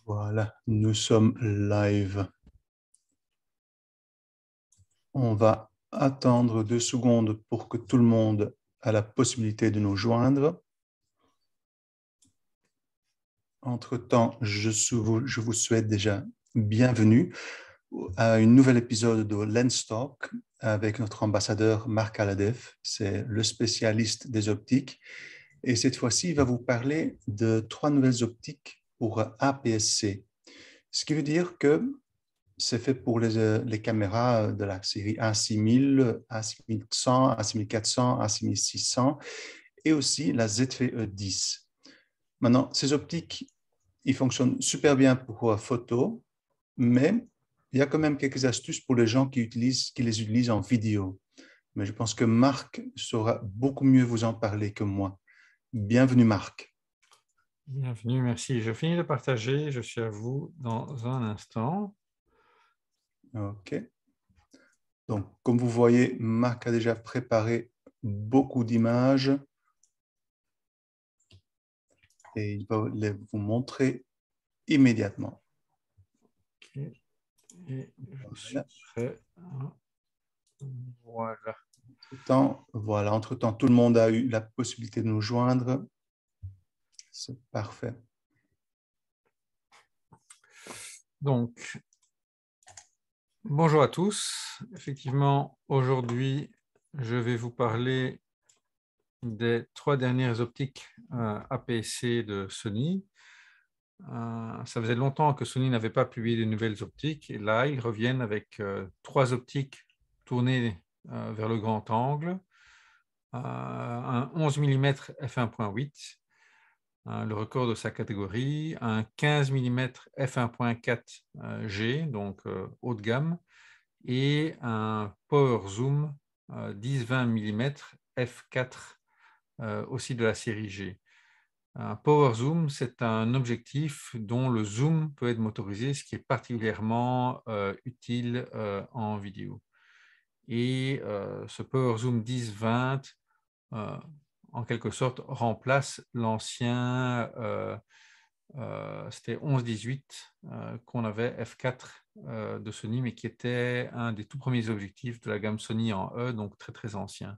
Voilà, nous sommes live. On va attendre 2 secondes pour que tout le monde ait la possibilité de nous joindre. Entre-temps, je vous souhaite déjà bienvenue à un nouvel épisode de Lens Talk avec notre ambassadeur Marc Aladev. C'est le spécialiste des optiques. Et cette fois-ci, il va vous parler de 3 nouvelles optiques pour APS-C. Ce qui veut dire que c'est fait pour les caméras de la série A6000, A6100, A6400, A6600 et aussi la ZVE10. Maintenant, ces optiques, ils fonctionnent super bien pour photo, mais il y a quand même quelques astuces pour les gens qui les utilisent en vidéo. Mais je pense que Marc saura beaucoup mieux vous en parler que moi. Bienvenue, Marc. Bienvenue, merci. Je finis de partager, je suis à vous dans un instant. OK. Donc, comme vous voyez, Marc a déjà préparé beaucoup d'images et il va les vous montrer immédiatement. Okay. Et je suis Voilà. prêt. Voilà. Entre-temps, tout le monde a eu la possibilité de nous joindre. C'est parfait. Donc, bonjour à tous. Effectivement, aujourd'hui, je vais vous parler des 3 dernières optiques APS-C de Sony. Ça faisait longtemps que Sony n'avait pas publié de nouvelles optiques et là, ils reviennent avec 3 optiques tournées vers le grand angle, un 11 mm f1.8, le record de sa catégorie, un 15 mm f1.4 G, donc haut de gamme, et un Power Zoom 10-20 mm f4 aussi de la série G. Un Power Zoom, c'est un objectif dont le zoom peut être motorisé, ce qui est particulièrement utile en vidéo. Et ce Power Zoom 10-20, en quelque sorte, remplace l'ancien, c'était 11-18 qu'on avait F4 de Sony, mais qui était un des tout premiers objectifs de la gamme Sony en E, donc très très ancien.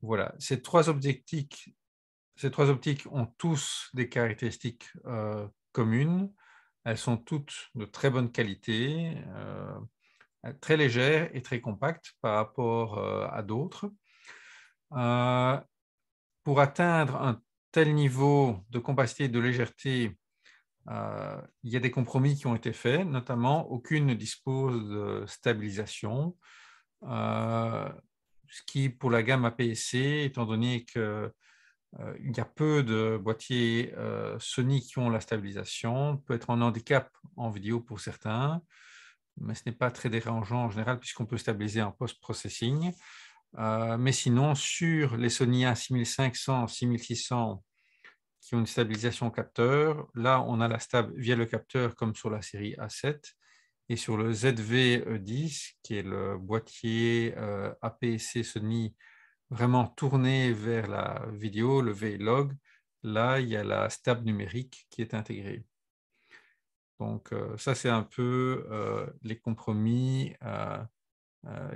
Voilà, ces trois optiques ont tous des caractéristiques communes. Elles sont toutes de très bonne qualité, très légères et très compactes par rapport à d'autres. Pour atteindre un tel niveau de compacité et de légèreté, il y a des compromis qui ont été faits, notamment aucune ne dispose de stabilisation, ce qui, pour la gamme APS-C, étant donné que il y a peu de boîtiers Sony qui ont la stabilisation, peut être un handicap en vidéo pour certains, mais ce n'est pas très dérangeant en général puisqu'on peut stabiliser en post-processing. Mais sinon, sur les Sony A6500, 6600 qui ont une stabilisation capteur, là on a la stable via le capteur comme sur la série A7. Et sur le ZV-10, qui est le boîtier APS-C Sony vraiment tourné vers la vidéo, le V-Log, là, il y a la stable numérique qui est intégrée. Donc, ça, c'est un peu les compromis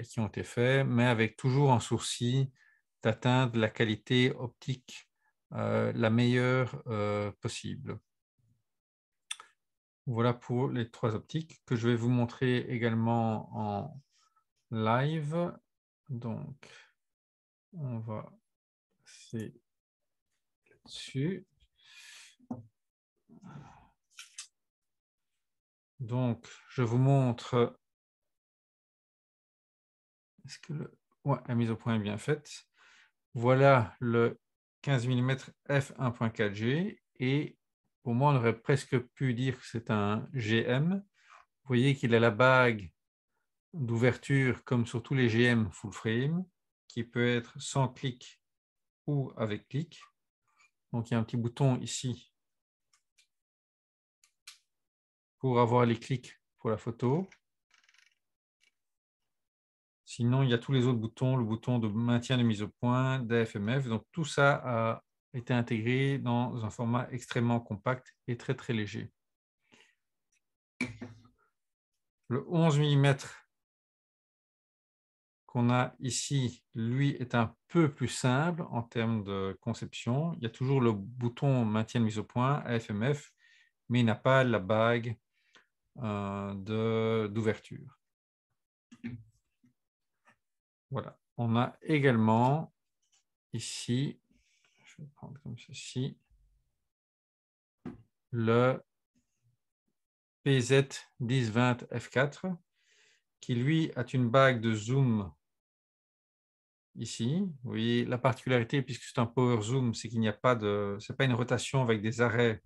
qui ont été faits, mais avec toujours un souci d'atteindre la qualité optique la meilleure possible. Voilà pour les 3 optiques que je vais vous montrer également en live. Donc, on va passer là-dessus. Donc, je vous montre. Est-ce que la mise au point est bien faite? Voilà le 15 mm f1.4G et pour moi, on aurait presque pu dire que c'est un GM. Vous voyez qu'il a la bague d'ouverture comme sur tous les GM full frame qui peut être sans clic ou avec clic. Donc, il y a un petit bouton ici pour avoir les clics pour la photo. Sinon, il y a tous les autres boutons, le bouton de maintien de mise au point, d'AFMF. Donc, tout ça a été intégré dans un format extrêmement compact et très, très léger. Le 11 mm qu'on a ici, lui, est un peu plus simple en termes de conception. Il y a toujours le bouton maintien de mise au point, AFMF, mais il n'a pas la bague d'ouverture. Voilà. On a également ici, je vais prendre comme ceci, le PZ1020 F4 qui lui a une bague de zoom ici. Vous voyez la particularité, puisque c'est un power zoom, c'est qu'il n'y a pas de, c'est pas une rotation avec des arrêts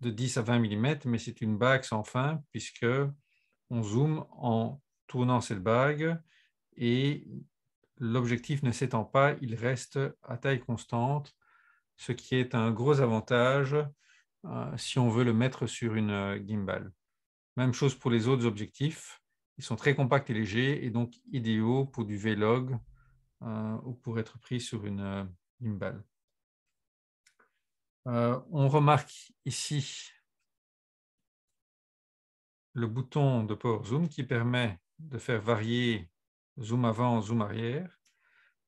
de 10 à 20 mm, mais c'est une bague sans fin, puisque on zoome en tournant cette bague et l'objectif ne s'étend pas, il reste à taille constante, ce qui est un gros avantage si on veut le mettre sur une gimbal. Même chose pour les autres objectifs. Ils sont très compacts et légers et donc idéaux pour du vlog ou pour être pris sur une gimbal. On remarque ici le bouton de Power Zoom qui permet de faire varier zoom avant, zoom arrière.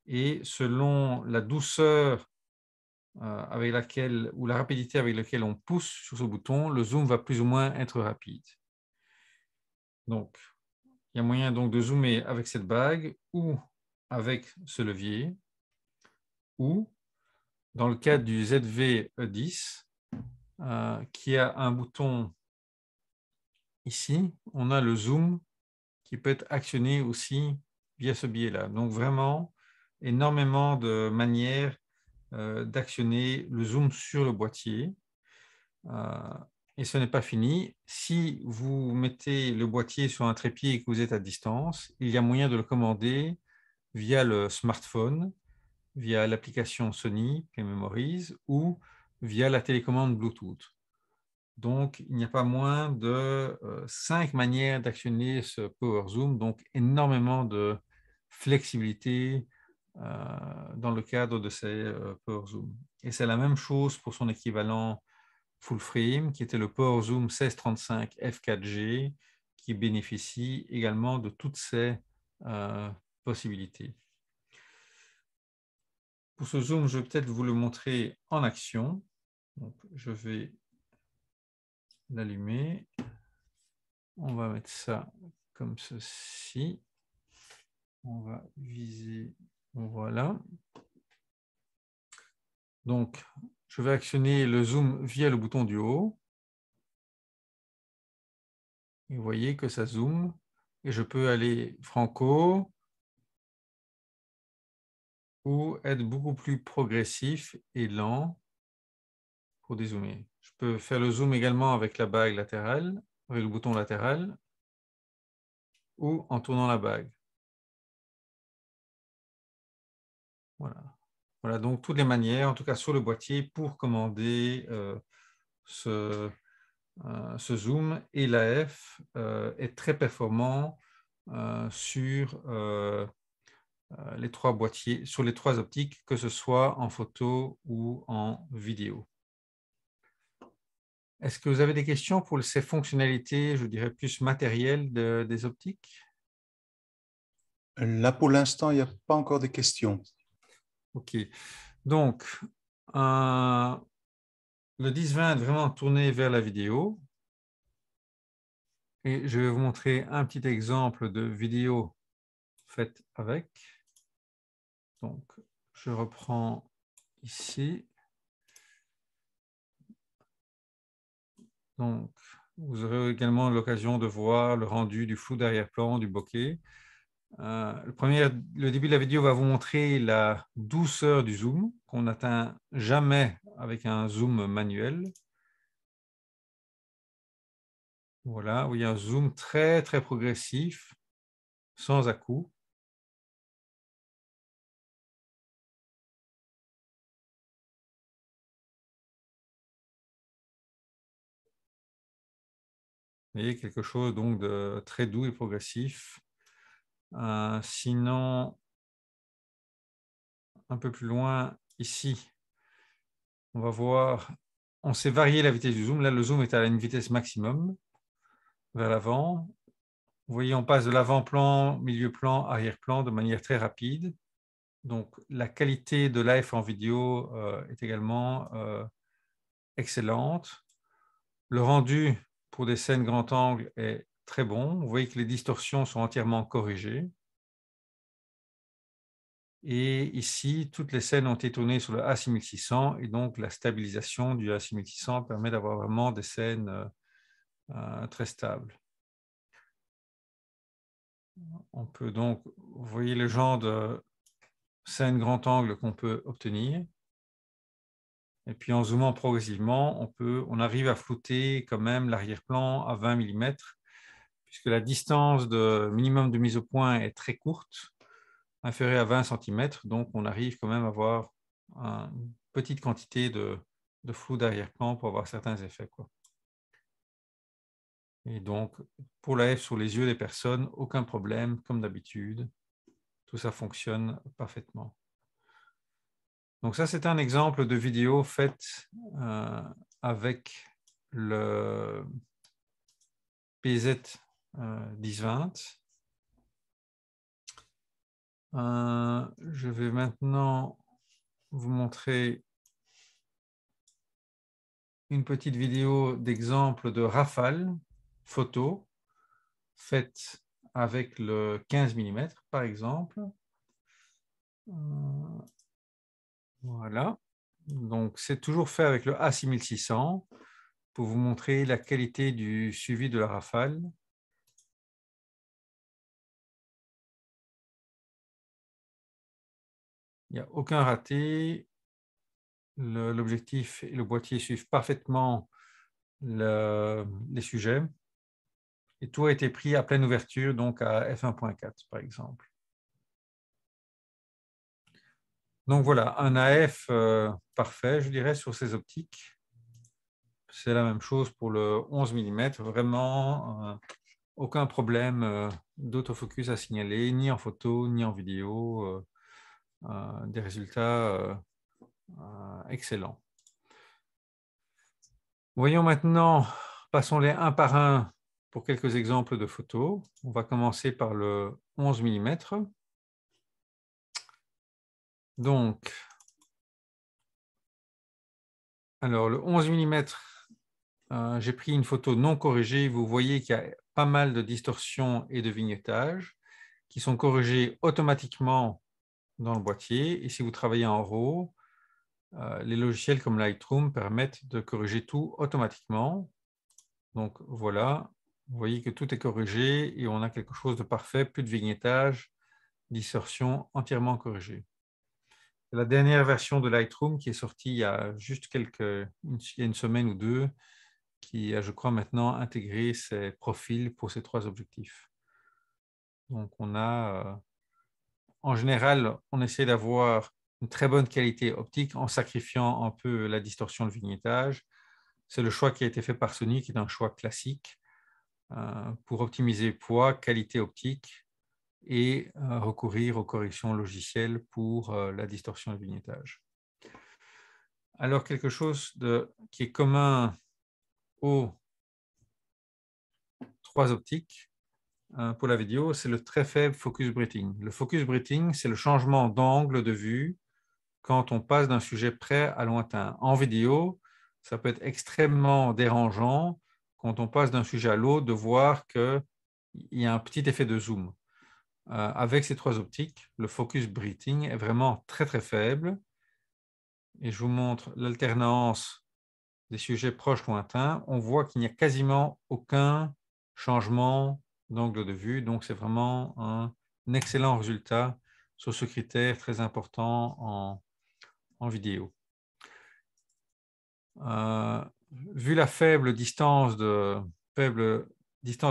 Et selon la douceur avec laquelle, ou la rapidité avec laquelle on pousse sur ce bouton, le zoom va plus ou moins être rapide. Donc, il y a moyen donc de zoomer avec cette bague ou avec ce levier, ou dans le cas du ZV-E10, qui a un bouton ici, on a le zoom qui peut être actionné aussi via ce biais-là. Donc vraiment, énormément de manières d'actionner le zoom sur le boîtier. Et ce n'est pas fini. Si vous mettez le boîtier sur un trépied et que vous êtes à distance, il y a moyen de le commander via le smartphone, via l'application Sony Play Memories ou via la télécommande Bluetooth. Donc, il n'y a pas moins de 5 manières d'actionner ce Power Zoom, donc énormément de flexibilité dans le cadre de ces Power Zoom. Et c'est la même chose pour son équivalent full frame, qui était le Power Zoom 1635 F4G, qui bénéficie également de toutes ces possibilités. Pour ce zoom, je vais peut-être vous le montrer en action. Donc, je vais l'allumer. On va mettre ça comme ceci. On va viser, voilà. Donc, je vais actionner le zoom via le bouton du haut. Et vous voyez que ça zoome. Et je peux aller franco ou être beaucoup plus progressif et lent pour dézoomer. Je peux faire le zoom également avec la bague latérale, avec le bouton latéral, ou en tournant la bague. Voilà. Voilà donc toutes les manières, en tout cas sur le boîtier, pour commander ce zoom. Et l'AF est très performant sur les 3 boîtiers, sur les 3 optiques, que ce soit en photo ou en vidéo. Est-ce que vous avez des questions pour ces fonctionnalités, je dirais, plus matérielles des optiques? Là, pour l'instant, il n'y a pas encore de questions. OK. Donc, le 10-20 est vraiment tourné vers la vidéo. Et je vais vous montrer un petit exemple de vidéo faite avec. Donc, je reprends ici. Donc, vous aurez également l'occasion de voir le rendu du flou d'arrière-plan, du bokeh. Le début de la vidéo va vous montrer la douceur du zoom qu'on n'atteint jamais avec un zoom manuel. Voilà, où il y a un zoom très très progressif, sans à-coups. Vous voyez, quelque chose donc de très doux et progressif. Sinon, un peu plus loin, ici, on va voir, on sait varier la vitesse du zoom. Là, le zoom est à une vitesse maximum vers l'avant. Vous voyez, on passe de l'avant-plan, milieu-plan, arrière-plan de manière très rapide. Donc, la qualité de l'AF en vidéo est également excellente. Le rendu pour des scènes grand angle est très bon. Vous voyez que les distorsions sont entièrement corrigées. Et ici, toutes les scènes ont été tournées sur le A6600 et donc la stabilisation du A6600 permet d'avoir vraiment des scènes très stables. On peut donc, vous voyez le genre de scène grand angle qu'on peut obtenir. Et puis en zoomant progressivement, on arrive à flouter quand même l'arrière-plan à 20 mm, puisque la distance de minimum de mise au point est très courte, inférieure à 20 cm, donc on arrive quand même à avoir une petite quantité de flou d'arrière-plan pour avoir certains effets, quoi. Et donc, pour la F sur les yeux des personnes, aucun problème, comme d'habitude. Tout ça fonctionne parfaitement. Donc ça, c'est un exemple de vidéo faite avec le PZ 1020. Je vais maintenant vous montrer une petite vidéo d'exemple de rafale photo faite avec le 15 mm, par exemple. Voilà. Donc, c'est toujours fait avec le A6600 pour vous montrer la qualité du suivi de la rafale. Il n'y a aucun raté. L'objectif et le boîtier suivent parfaitement les sujets. Et tout a été pris à pleine ouverture, donc à f1.4 par exemple. Donc voilà, un AF parfait, je dirais, sur ces optiques. C'est la même chose pour le 11 mm, vraiment aucun problème d'autofocus à signaler, ni en photo, ni en vidéo. Des résultats excellents. Voyons maintenant, passons-les un par un pour quelques exemples de photos. On va commencer par le 11 mm. Donc, alors le 11 mm, j'ai pris une photo non corrigée. Vous voyez qu'il y a pas mal de distorsions et de vignettage qui sont corrigés automatiquement dans le boîtier. Et si vous travaillez en RAW, les logiciels comme Lightroom permettent de corriger tout automatiquement. Donc voilà, vous voyez que tout est corrigé et on a quelque chose de parfait, plus de vignettage, distorsion entièrement corrigée. La dernière version de Lightroom qui est sortie il y a juste une semaine ou deux, qui a, je crois, maintenant intégré ces profils pour ces trois objectifs. Donc on a, en général, on essaie d'avoir une très bonne qualité optique en sacrifiant un peu la distorsion, le vignettage. C'est le choix qui a été fait par Sony, qui est un choix classique pour optimiser poids, qualité optique et recourir aux corrections logicielles pour la distorsion et le vignettage. Alors, quelque chose qui est commun aux trois optiques pour la vidéo, c'est le très faible focus breathing. Le focus breathing, c'est le changement d'angle de vue quand on passe d'un sujet près à lointain. En vidéo, ça peut être extrêmement dérangeant quand on passe d'un sujet à l'autre de voir qu'il y a un petit effet de zoom. Avec ces trois optiques, le focus breathing est vraiment très très faible. Et je vous montre l'alternance des sujets proches lointains. On voit qu'il n'y a quasiment aucun changement d'angle de vue. Donc, c'est vraiment un excellent résultat sur ce critère très important en vidéo. Vu la faible distance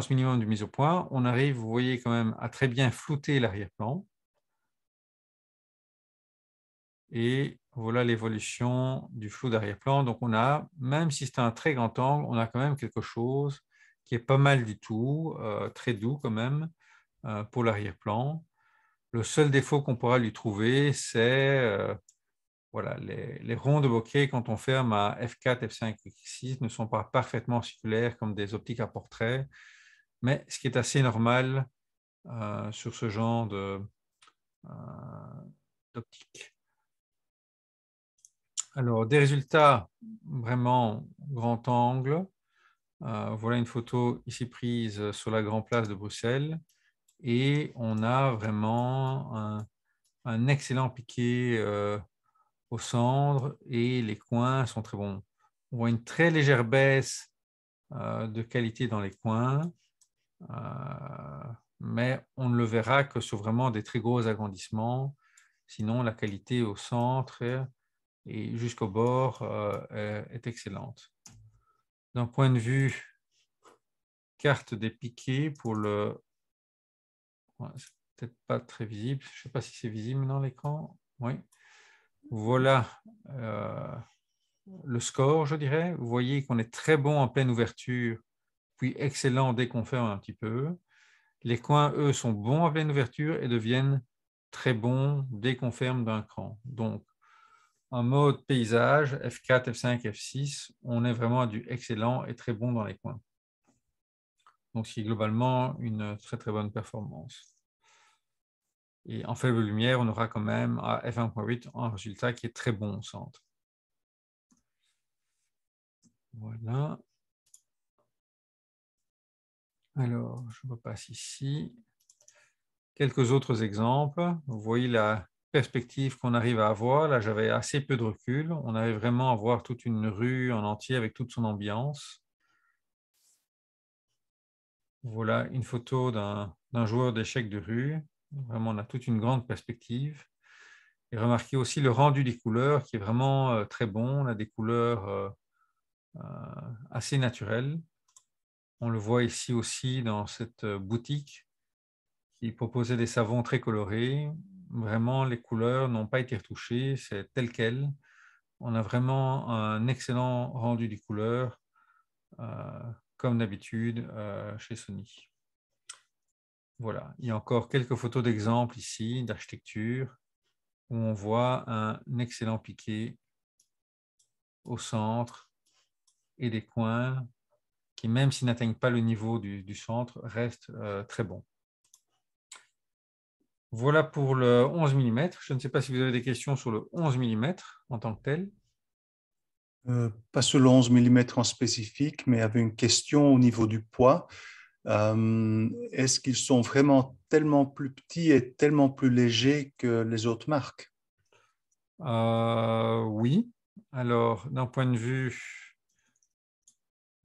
minimum de mise au point, on arrive, vous voyez quand même, à très bien flouter l'arrière-plan. Et voilà l'évolution du flou d'arrière-plan. Donc on a, même si c'est un très grand angle, on a quand même quelque chose qui est pas mal du tout, très doux quand même pour l'arrière-plan. Le seul défaut qu'on pourra lui trouver, c'est voilà, les ronds de bokeh, quand on ferme à f4, f5, f6, ne sont pas parfaitement circulaires comme des optiques à portrait. mais ce qui est assez normal sur ce genre d'optique. Alors, des résultats vraiment grand angle. Voilà une photo ici prise sur la Grand Place de Bruxelles et on a vraiment un excellent piqué au centre et les coins sont très bons. On voit une très légère baisse de qualité dans les coins, mais on ne le verra que sur vraiment des très gros agrandissements. Sinon, la qualité au centre et jusqu'au bord est excellente. D'un point de vue carte des piquets pour le... Ouais, c'est peut-être pas très visible. Je ne sais pas si c'est visible dans l'écran. Oui. Voilà le score, je dirais. Vous voyez qu'on est très bon en pleine ouverture, puis excellent dès qu'on ferme un petit peu. Les coins, eux, sont bons en pleine ouverture et deviennent très bons dès qu'on ferme d'un cran. Donc, en mode paysage, F4, F5, F6, on est vraiment à du excellent et très bon dans les coins. Donc, c'est globalement une très très bonne performance. Et en faible lumière, on aura quand même à f1.8 un résultat qui est très bon au centre. Voilà. Alors, je repasse ici. Quelques autres exemples. Vous voyez la perspective qu'on arrive à avoir. Là, j'avais assez peu de recul. On arrive vraiment à voir toute une rue en entier avec toute son ambiance. Voilà une photo d'un joueur d'échecs de rue. Vraiment, on a toute une grande perspective. Et remarquez aussi le rendu des couleurs qui est vraiment très bon. On a des couleurs assez naturelles. On le voit ici aussi dans cette boutique qui proposait des savons très colorés. Vraiment, les couleurs n'ont pas été retouchées, c'est tel quel. On a vraiment un excellent rendu des couleurs, comme d'habitude chez Sony. Voilà, il y a encore quelques photos d'exemples ici d'architecture où on voit un excellent piqué au centre et des coins qui, même s'ils n'atteignent pas le niveau du centre, restent très bons. Voilà pour le 11 mm. Je ne sais pas si vous avez des questions sur le 11 mm en tant que tel. Pas sur le 11 mm en spécifique, mais avait une question au niveau du poids. Est-ce qu'ils sont vraiment tellement plus petits et tellement plus légers que les autres marques? Oui. Alors, d'un point de vue,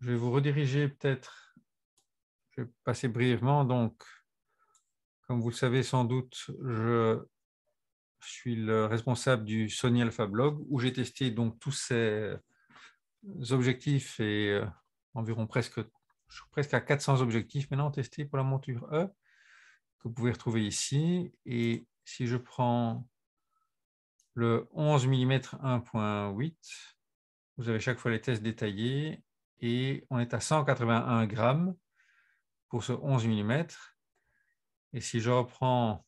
je vais vous rediriger peut-être, je vais passer brièvement. Donc, comme vous le savez sans doute, je suis le responsable du Sony Alpha Blog où j'ai testé donc tous ces objectifs et environ presque à 400 objectifs maintenant testés pour la monture E que vous pouvez retrouver ici. Et si je prends le 11 mm 1.8, vous avez chaque fois les tests détaillés et on est à 181 grammes pour ce 11 mm. Et si je reprends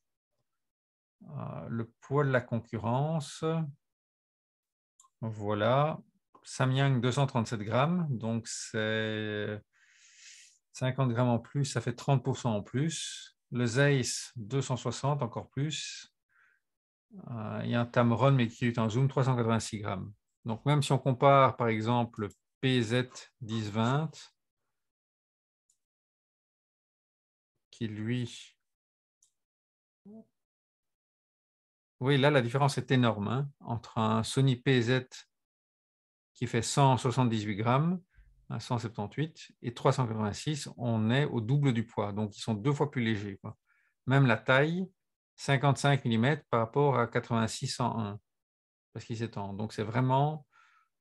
le poids de la concurrence, voilà, Samyang 237 grammes, donc c'est 50 grammes en plus, ça fait 30% en plus. Le Zeiss 260 encore plus. Il y a un Tamron, mais qui est un zoom 386 grammes. Donc même si on compare par exemple le PZ 1020, qui lui... Oui, là la différence est énorme hein, entre un Sony PZ qui fait 178 grammes, 178, et 386, on est au double du poids. Donc, ils sont 2 fois plus légers, quoi. Même la taille, 55 mm par rapport à 86-101, parce qu'ils s'étendent. Donc, c'est vraiment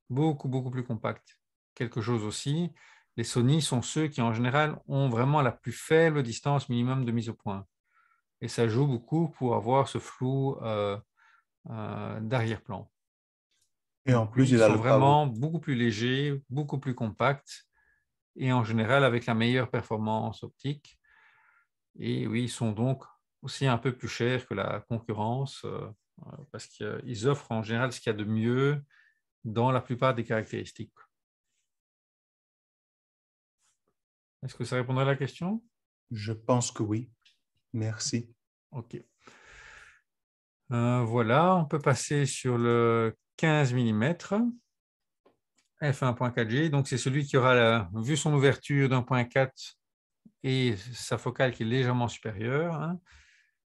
beaucoup, beaucoup plus compact. Quelque chose aussi, les Sony sont ceux qui, en général, ont vraiment la plus faible distance minimum de mise au point. Et ça joue beaucoup pour avoir ce flou d'arrière-plan. Et en Donc oui, plus, ils il a sont le power. vraiment beaucoup plus légers, beaucoup plus compacts et en général avec la meilleure performance optique. Et oui, ils sont donc aussi un peu plus chers que la concurrence parce qu'ils offrent en général ce qu'il y a de mieux dans la plupart des caractéristiques. Est-ce que ça répondrait à la question? Je pense que oui. Merci. OK. Voilà, on peut passer sur le 15 mm, f1.4G. Donc, c'est celui qui aura vu son ouverture d'un point 4 et sa focale qui est légèrement supérieure, hein.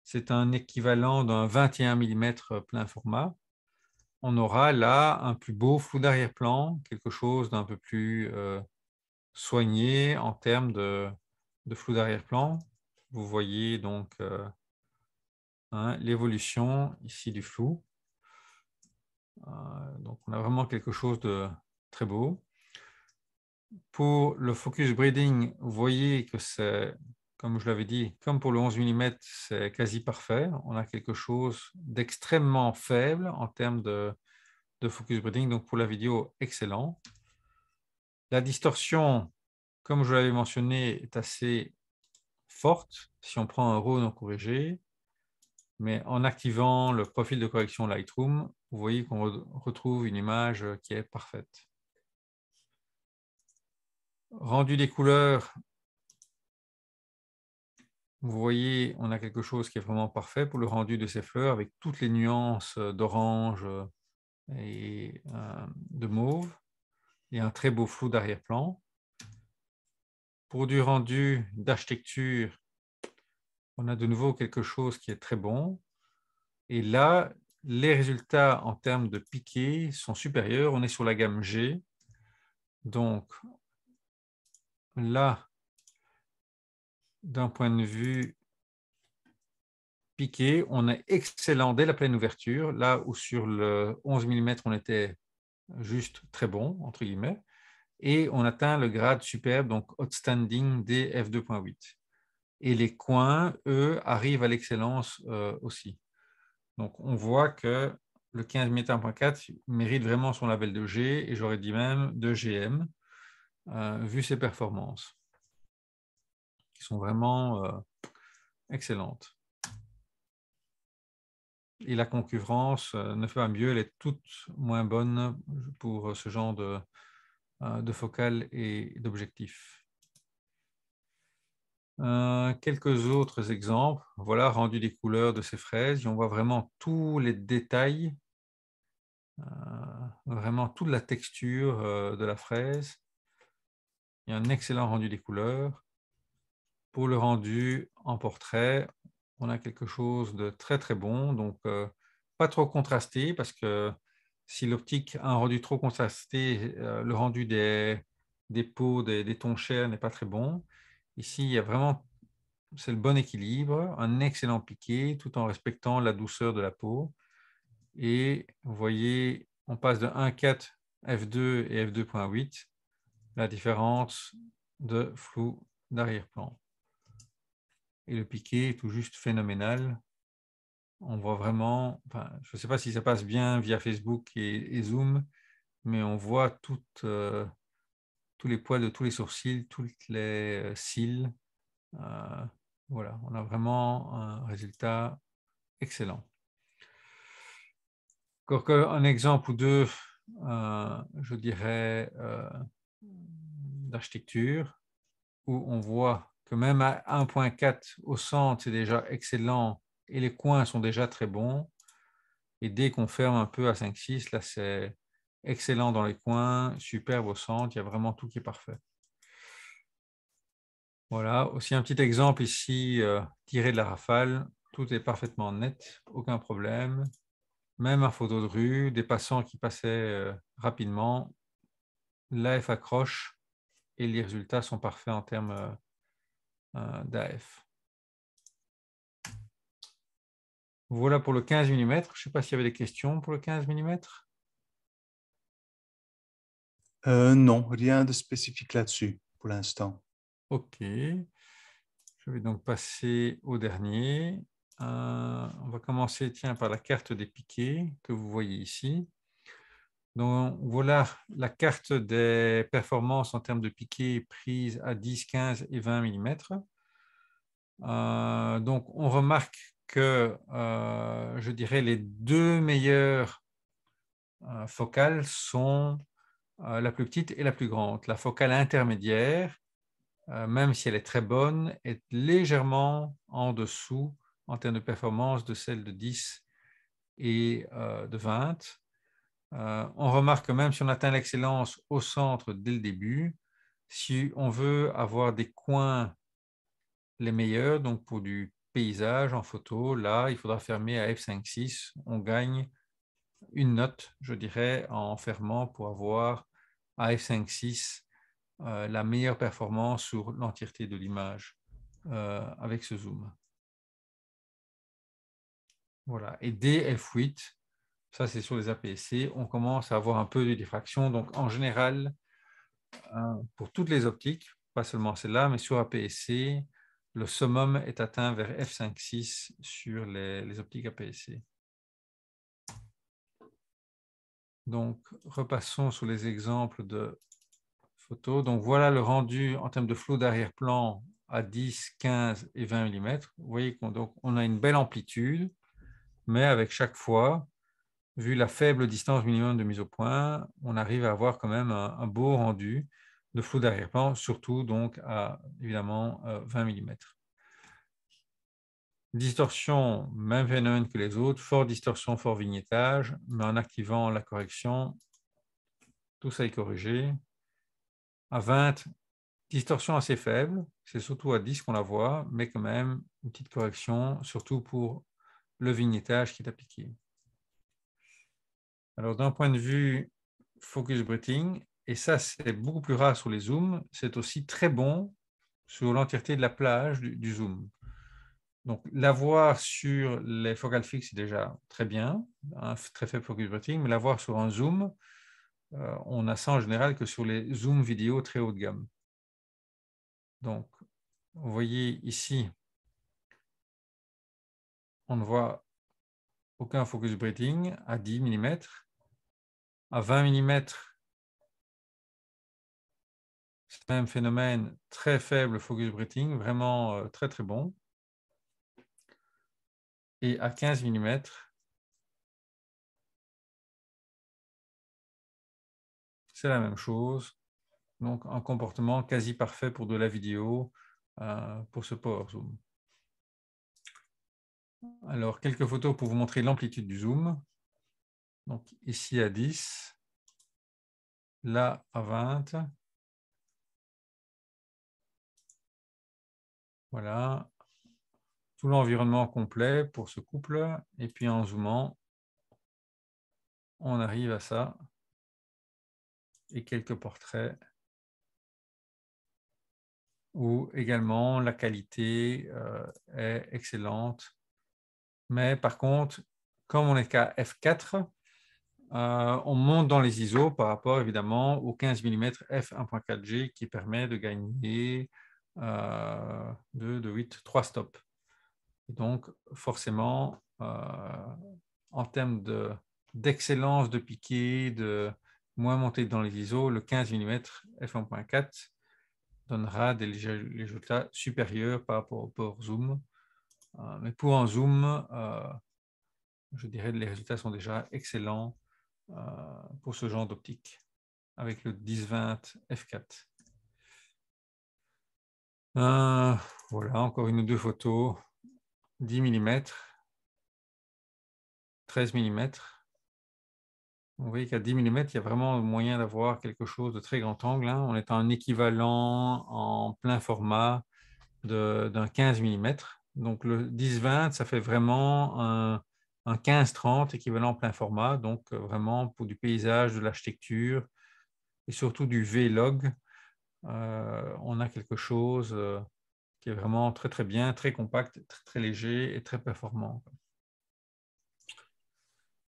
C'est un équivalent d'un 21 mm plein format. On aura là un plus beau flou d'arrière-plan, quelque chose d'un peu plus soigné en termes de flou d'arrière-plan. Vous voyez donc hein, l'évolution ici du flou. Donc, on a vraiment quelque chose de très beau. Pour le focus breeding, vous voyez que c'est, comme je l'avais dit, comme pour le 11 mm, c'est quasi parfait. On a quelque chose d'extrêmement faible en termes de focus breeding. Donc, pour la vidéo, excellent. La distorsion, comme je l'avais mentionné, est assez forte si on prend un RAW non corrigé. Mais en activant le profil de correction Lightroom, vous voyez qu'on retrouve une image qui est parfaite. Rendu des couleurs, vous voyez, on a quelque chose qui est vraiment parfait pour le rendu de ces fleurs avec toutes les nuances d'orange et de mauve et un très beau flou d'arrière-plan. Pour du rendu d'architecture, on a de nouveau quelque chose qui est très bon. Et là, les résultats en termes de piqué sont supérieurs. On est sur la gamme G. Donc là, d'un point de vue piqué, on est excellent dès la pleine ouverture, là où sur le 11 mm, on était juste très bon, entre guillemets, et on atteint le grade superbe, donc outstanding dès f2.8. Et les coins, eux, arrivent à l'excellence aussi. Donc, on voit que le 15 mm 1.4 mérite vraiment son label de G, et j'aurais dit même de GM, vu ses performances, qui sont vraiment excellentes. Et la concurrence ne fait pas mieux, elle est toute moins bonne pour ce genre de focale et d'objectif. Quelques autres exemples. Voilà, rendu des couleurs de ces fraises. Et on voit vraiment tous les détails, vraiment toute la texture de la fraise. Il y a un excellent rendu des couleurs. Pour le rendu en portrait, on a quelque chose de très très bon. Donc, pas trop contrasté parce que si l'optique a un rendu trop contrasté, le rendu des peaux, des tons chers n'est pas très bon. Ici, il y a vraiment, c'est le bon équilibre, un excellent piqué tout en respectant la douceur de la peau. Et vous voyez, on passe de 1.4 f2 et f2.8, la différence de flou d'arrière-plan. Et le piqué est tout juste phénoménal. On voit vraiment, enfin, je ne sais pas si ça passe bien via Facebook et Zoom, mais on voit tous les poils de tous les sourcils, toutes les cils. Voilà, on a vraiment un résultat excellent. Encore un exemple ou deux, je dirais, d'architecture, où on voit que même à 1.4 au centre, c'est déjà excellent et les coins sont déjà très bons. Et dès qu'on ferme un peu à 5-6, là, c'est excellent dans les coins, superbe au centre, il y a vraiment tout qui est parfait. Voilà, aussi un petit exemple ici, tiré de la rafale, tout est parfaitement net, aucun problème. Même en photo de rue, des passants qui passaient rapidement, l'AF accroche et les résultats sont parfaits en termes d'AF. Voilà pour le 15 mm. Je ne sais pas s'il y avait des questions pour le 15 mm. Non, rien de spécifique là-dessus pour l'instant. OK. Je vais donc passer au dernier. On va commencer par la carte des piquets que vous voyez ici. Donc, voilà la carte des performances en termes de piquets prises à 10, 15 et 20 mm. Donc, on remarque que, je dirais, les deux meilleures focales sont la plus petite et la plus grande. La focale intermédiaire même si elle est très bonne, est légèrement en dessous en termes de performance de celle de 10 et de 20. On remarque que même si on atteint l'excellence au centre dès le début, si on veut avoir des coins les meilleurs, donc pour du paysage en photo, là, il faudra fermer à f5.6. On gagne une note, je dirais, en fermant pour avoir à f5.6 la meilleure performance sur l'entièreté de l'image avec ce zoom. Voilà. Et dès f8, ça c'est sur les APS-C, on commence à avoir un peu de diffraction. Donc en général, pour toutes les optiques, pas seulement celle-là, mais sur APS-C, le summum est atteint vers f5.6 sur les optiques APS-C. Donc, repassons sur les exemples de photos. Donc, voilà le rendu en termes de flou d'arrière-plan à 10, 15 et 20 mm. Vous voyez qu'on a une belle amplitude, mais avec chaque fois, vu la faible distance minimum de mise au point, on arrive à avoir quand même un beau rendu de flou d'arrière-plan, surtout donc à évidemment 20 mm. Distorsion, même phénomène que les autres, fort distorsion, fort vignettage, mais en activant la correction, tout ça est corrigé. À 20, distorsion assez faible, c'est surtout à 10 qu'on la voit, mais quand même une petite correction, surtout pour le vignettage qui est appliqué. Alors d'un point de vue focus breathing, et ça c'est beaucoup plus rare sur les zooms, c'est aussi très bon sur l'entièreté de la plage du zoom. Donc l'avoir sur les focales fixes c'est déjà très bien, un très faible focus breathing, mais l'avoir sur un zoom, on a ça en général que sur les zooms vidéo très haut de gamme. Donc vous voyez ici, on ne voit aucun focus breathing à 10 mm. À 20 mm, c'est le même phénomène, très faible focus breathing, vraiment très très bon. Et à 15 mm, c'est la même chose. Donc un comportement quasi parfait pour de la vidéo, pour ce power zoom. Alors, quelques photos pour vous montrer l'amplitude du zoom. Donc ici à 10, là à 20. Voilà, tout l'environnement complet pour ce couple. Et puis en zoomant, on arrive à ça. Et quelques portraits où également la qualité est excellente. Mais par contre, comme on est qu'à f4, on monte dans les ISO par rapport évidemment au 15 mm f1.4G qui permet de gagner 3 stops. Et donc forcément, en termes d'excellence de piqué, de moins monter dans les ISO, le 15 mm f1.4 donnera des résultats supérieurs par rapport au power zoom. Mais pour un zoom, je dirais que les résultats sont déjà excellents pour ce genre d'optique avec le 10-20 f4. Voilà, encore une ou deux photos. 10 mm, 13 mm. Vous voyez qu'à 10 mm, il y a vraiment moyen d'avoir quelque chose de très grand angle. On est en équivalent en plein format d'un 15 mm. Donc le 10-20, ça fait vraiment un 15-30 équivalent plein format. Donc vraiment pour du paysage, de l'architecture et surtout du Vlog, on a quelque chose qui est vraiment très très bien, très compact, très, très léger et très performant.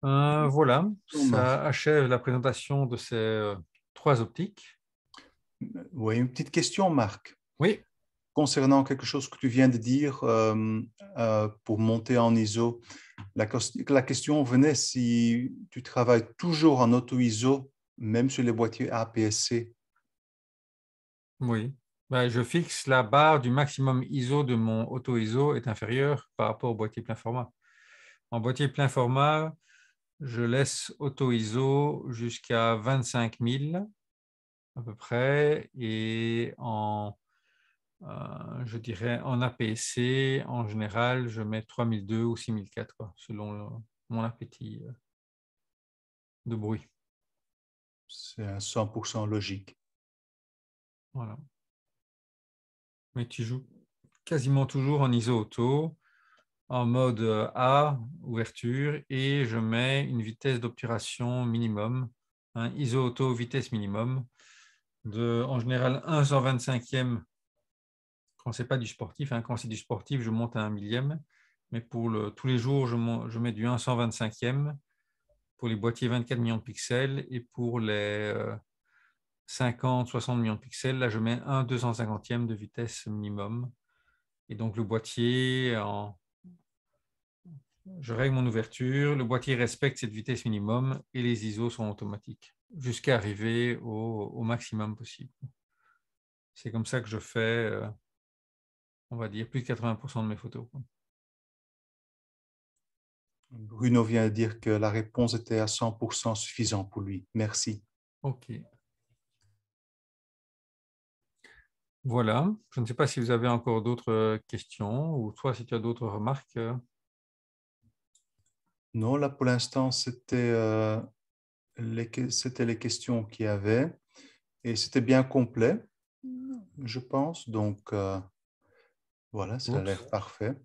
Voilà, ça achève la présentation de ces 3 optiques. Oui, une petite question, Marc. Oui. Concernant quelque chose que tu viens de dire pour monter en ISO, la question venait si tu travailles toujours en auto-ISO, même sur les boîtiers APS-C. Oui. Ben, je fixe la barre du maximum ISO de mon auto-ISO est inférieure par rapport au boîtier plein format. En boîtier plein format, je laisse auto-ISO jusqu'à 25 000 à peu près. Et en je dirais en APS-C, en général, je mets 3002 ou 6004, quoi, selon mon appétit de bruit. C'est à 100% logique. Voilà. Mais tu joues quasiment toujours en ISO auto, en mode A, ouverture, et je mets une vitesse d'obturation minimum, ISO auto vitesse minimum, en général 1/125e quand ce n'est pas du sportif. Quand c'est du sportif, je monte à 1 millième. Mais pour tous les jours, je mets du 1/125e pour les boîtiers 24 millions de pixels, et pour les 50-60 millions de pixels, là, je mets 1/250e de vitesse minimum. Et donc, le boîtier, je règle mon ouverture, le boîtier respecte cette vitesse minimum et les ISO sont automatiques jusqu'à arriver au maximum possible. C'est comme ça que je fais, on va dire, plus de 80% de mes photos. Bruno vient de dire que la réponse était à 100% suffisant pour lui. Merci. OK. Voilà. Je ne sais pas si vous avez encore d'autres questions ou toi, si tu as d'autres remarques. Non, là, pour l'instant, c'était les questions qu'il y avait et c'était bien complet, je pense. Donc, voilà, ça a Oups. l'air parfait.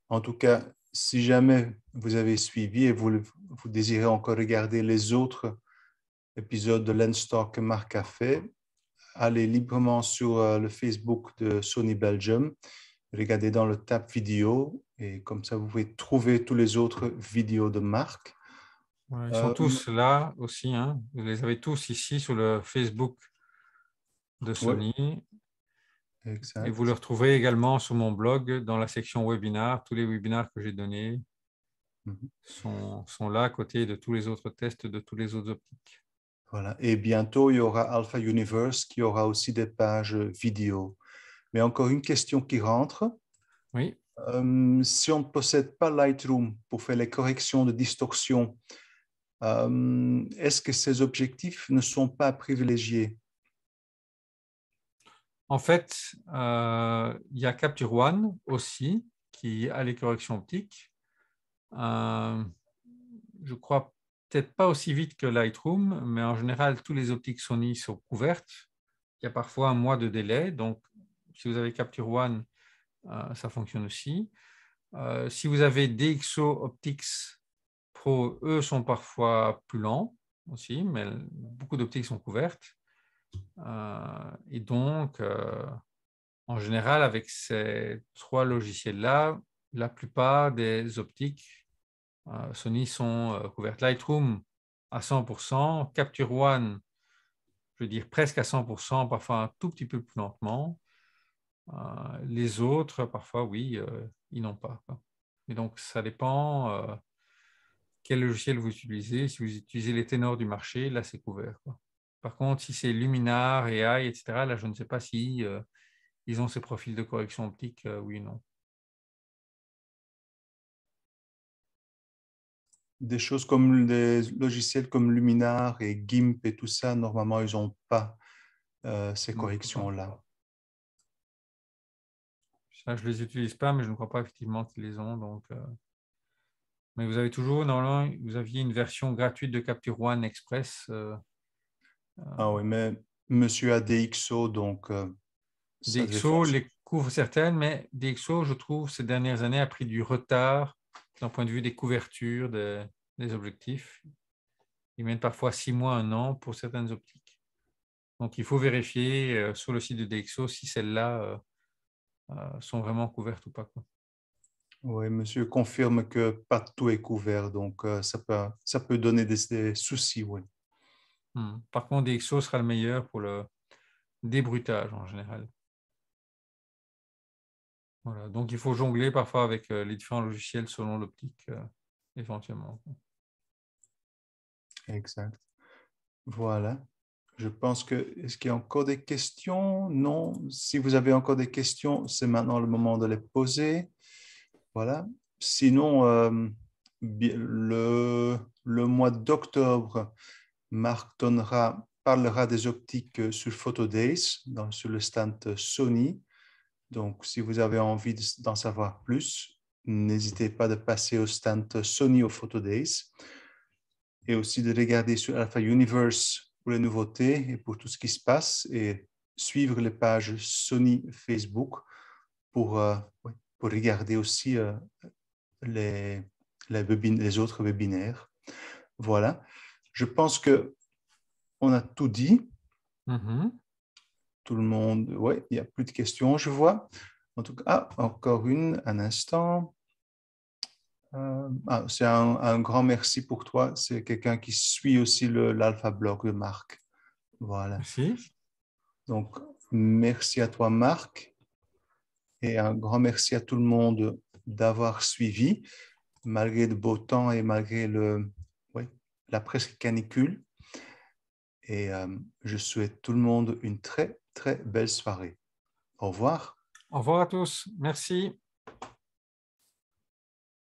En tout cas, si jamais vous avez suivi et vous désirez encore regarder les autres épisodes de Lenstock que Marc a fait, allez librement sur le Facebook de Sony Belgium, regardez dans le tab vidéo et comme ça, vous pouvez trouver tous les autres vidéos de Marc. Ils sont tous là aussi. Vous les avez tous ici sur le Facebook de Oui, Sony. Et vous exact. le retrouverez également sur mon blog dans la section webinaire. Tous les webinaires que j'ai donnés sont là à côté de tous les autres tests de tous les autres optiques. Voilà. Et bientôt, il y aura Alpha Universe qui aura aussi des pages vidéo. Mais encore une question qui rentre. Oui. Si on ne possède pas Lightroom pour faire les corrections de distorsion, est-ce que ces objectifs ne sont pas privilégiés? En fait, il y a Capture One aussi qui a les corrections optiques. Je crois peut-être pas aussi vite que Lightroom, mais en général, tous les optiques Sony sont couvertes. Il y a parfois un mois de délai, donc si vous avez Capture One, ça fonctionne aussi. Si vous avez DxO Optics Pro, eux sont parfois plus lents aussi, mais beaucoup d'optiques sont couvertes. Et donc, en général, avec ces trois logiciels-là, la plupart des optiques Sony sont couvertes. Lightroom à 100%, Capture One, je veux dire presque à 100%, parfois un tout petit peu plus lentement. Les autres, parfois, oui, ils n'ont pas. Et donc, ça dépend quel logiciel vous utilisez. Si vous utilisez les ténors du marché, là, c'est couvert. Par contre, si c'est Luminar, AI, etc., là, je ne sais pas si ils ont ces profils de correction optique, oui ou non. Des choses comme des logiciels comme Luminar et GIMP et tout ça, normalement, ils n'ont pas ces corrections-là. Ça, je ne les utilise pas, mais je ne crois pas effectivement qu'ils les ont. Donc, mais vous avez toujours, normalement, vous aviez une version gratuite de Capture One Express. Ah oui, mais monsieur a DxO, donc ça devait DxO fonctionner. les couvre certaines, mais DxO, je trouve, ces dernières années, a pris du retard d'un point de vue des couvertures des objectifs. Ils mettent parfois 6 mois, 1 an pour certaines optiques. Donc, il faut vérifier sur le site de DxO si celles-là sont vraiment couvertes ou pas, quoi. Oui, monsieur confirme que pas tout est couvert, donc ça peut donner des soucis, oui. Par contre, DxO sera le meilleur pour le débruitage en général. Voilà. Donc, il faut jongler parfois avec les différents logiciels selon l'optique, éventuellement. Exact. Voilà. Je pense que, est-ce qu'il y a encore des questions? Non. Si vous avez encore des questions, c'est maintenant le moment de les poser. Voilà. Sinon, le mois d'octobre, parlera des optiques sur Photo Days, sur le stand Sony. Donc, si vous avez envie d'en savoir plus, n'hésitez pas de passer au stand Sony au Photo Days et aussi de regarder sur Alpha Universe pour les nouveautés et pour tout ce qui se passe et suivre les pages Sony Facebook pour regarder aussi les autres webinaires. Voilà. Je pense qu'on a tout dit. Tout le monde, oui, il n'y a plus de questions, je vois. En tout cas, encore un instant. C'est un grand merci pour toi. C'est quelqu'un qui suit aussi l'Alpha Blog de Marc. Voilà. Merci. Donc, merci à toi, Marc. Et un grand merci à tout le monde d'avoir suivi, malgré le beau temps et malgré la presque canicule. Et je souhaite tout le monde une très, très belle soirée. Au revoir. Au revoir à tous. Merci.